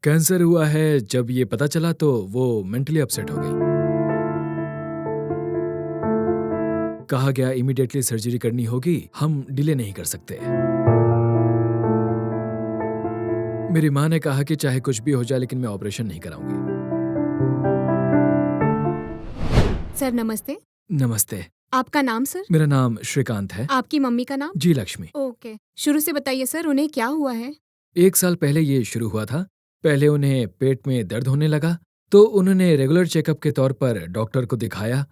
Cancer हुआ है। जब ये पता चला तो वो मेंटली अपसेट हो गई। कहा गया इमीडिएटली सर्जरी करनी होगी, हम डिले नहीं कर सकते। मेरी माँ ने कहा कि चाहे कुछ भी हो जाए लेकिन मैं ऑपरेशन नहीं कराऊंगी। सर नमस्ते। नमस्ते। आपका नाम सर? मेरा नाम श्रीकांत है। आपकी मम्मी का नाम? जी लक्ष्मी। ओके, शुरू से बताइए सर, उन्हें क्या हुआ है? 1 साल पहले ये शुरू हुआ था। पहले उन्हें पेट में दर्द होने लगा, तो उन्होंने रेगुलर चेकअप के तौर पर डॉक्टर को दिखाया।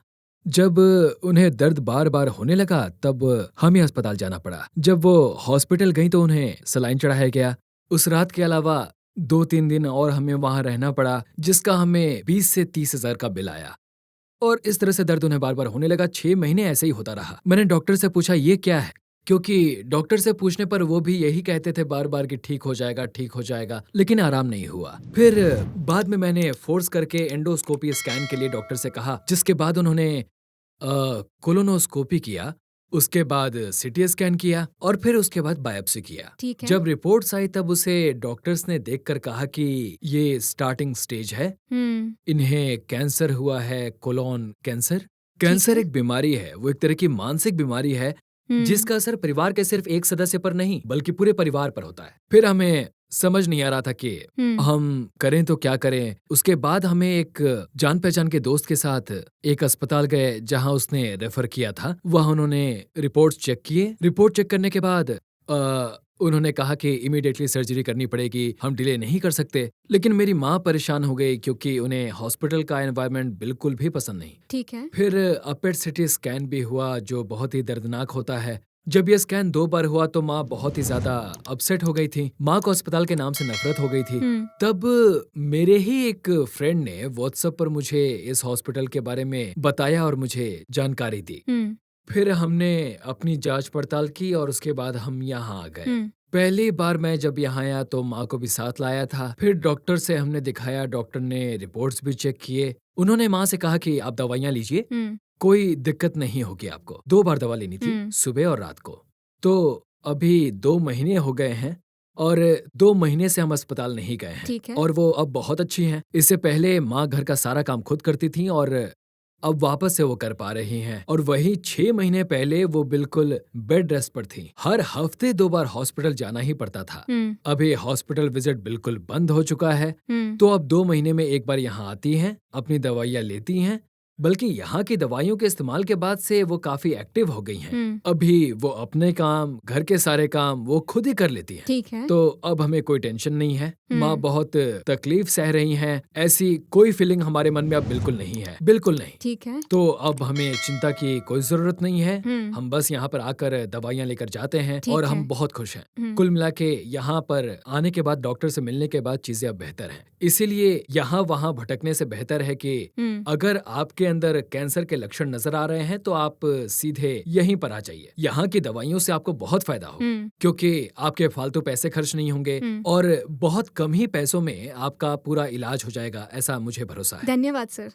जब उन्हें दर्द बार-बार होने लगा, तब हमें अस्पताल जाना पड़ा। जब वो हॉस्पिटल गईं तो उन्हें सलाइन चढ़ाया गया। उस रात के अलावा 2-3 दिन और हमें वहाँ रहना पड़ा, जिसका हमें 20 से 30 हज़ार का बिल आया। और इस तरह से दर्द उन्हें बार-बार होने लगा। 6 महीने ऐसे ही होता रहा। मैंने डॉक्टर से पूछा ये क्या है? क्योंकि डॉक्टर से पूछने पर वो भी यही कहते थे बार-बार कि ठीक हो जाएगा, लेकिन आराम नहीं हुआ। फिर बाद में मैंने फोर्स करके एंडोस्कोपी स्कैन के लिए डॉक्टर से कहा, जिसके बाद उन्होंने कोलोनोस्कोपी किया, उसके बाद सीटी स्कैन किया और फिर उसके बाद बायोप्सी किया। ठीक है। जब रिपोर्ट्स आई तब उसे डॉक्टर्स ने देखकर कहा कि ये स्टार्टिंग स्टेज है, इन्हें कैंसर हुआ है, कोलोन कैंसर। कैंसर है। एक बीमारी है, वो एक तरह की मानसिक बीमारी है जिसका असर परिवार के सिर्फ एक सदस्य पर नहीं बल्कि पूरे परिवार पर होता है। फिर हमें समझ नहीं आ रहा था कि हम करें तो क्या करें। उसके बाद हमें एक जान पहचान के दोस्त के साथ एक अस्पताल गए जहां उसने रेफर किया था। वहां उन्होंने रिपोर्ट्स चेक किए। रिपोर्ट चेक करने के बाद उन्होंने कहा कि इमीडिएटली सर्जरी करनी पड़ेगी, हम डिले नहीं कर सकते। लेकिन मेरी माँ परेशान हो गई क्योंकि उन्हें हॉस्पिटल का एनवायरनमेंट बिल्कुल भी पसंद नहीं। ठीक है। फिर अपेट सिटी स्कैन भी हुआ जो बहुत ही दर्दनाक होता है। जब ये स्कैन 2 बार हुआ तो माँ बहुत ही ज्यादा अपसेट हो गई थी। माँ को अस्पताल के नाम से नफरत हो गई थी। तब मेरे ही एक फ्रेंड ने व्हाट्सएप पर मुझे इस हॉस्पिटल के बारे में बताया और मुझे जानकारी दी। फिर हमने अपनी जांच पड़ताल की और उसके बाद हम यहाँ आ गए। पहली बार मैं जब यहाँ आया तो माँ को भी साथ लाया था। फिर डॉक्टर से हमने दिखाया, डॉक्टर ने रिपोर्ट्स भी चेक किए। उन्होंने माँ से कहा कि आप दवाइयाँ लीजिए, कोई दिक्कत नहीं होगी आपको। 2 बार दवा लेनी थी, सुबह और रात को। तो अभी 2 महीने हो गए हैं और 2 महीने से हम अस्पताल नहीं गए हैं और वो अब बहुत अच्छी हैं। इससे पहले माँ घर का सारा काम खुद करती थी और अब वापस से वो कर पा रही हैं। और वही 6 महीने पहले वो बिल्कुल बेड रेस्ट पर थी। हर हफ्ते 2 बार हॉस्पिटल जाना ही पड़ता था। अभी हॉस्पिटल विजिट बिल्कुल बंद हो चुका है, तो अब 2 महीने में एक बार यहाँ आती हैं, अपनी दवाइयाँ लेती हैं। बल्कि यहाँ की दवाइयों के इस्तेमाल के बाद से वो काफी एक्टिव हो गई हैं। अभी वो अपने काम, घर के सारे काम वो खुद ही कर लेती हैं। ठीक है। तो अब हमें कोई टेंशन नहीं है। माँ बहुत तकलीफ सह रही हैं, ऐसी कोई फीलिंग हमारे मन में अब बिल्कुल नहीं है, बिल्कुल नहीं। ठीक है। तो अब हमें चिंता की कोई जरूरत नहीं है। हम बस यहाँ पर आकर दवाइयाँ लेकर जाते हैं और हम बहुत खुश हैं। कुल मिला के यहाँ पर आने के बाद, डॉक्टर से मिलने के बाद चीजें अब बेहतर हैं। इसीलिए यहाँ वहाँ भटकने से बेहतर है कि अगर आपके अंदर कैंसर के लक्षण नजर आ रहे हैं तो आप सीधे यहीं पर आ जाइए। यहाँ की दवाइयों से आपको बहुत फायदा होगा क्योंकि आपके फालतू पैसे खर्च नहीं होंगे और बहुत कम ही पैसों में आपका पूरा इलाज हो जाएगा, ऐसा मुझे भरोसा है। धन्यवाद सर।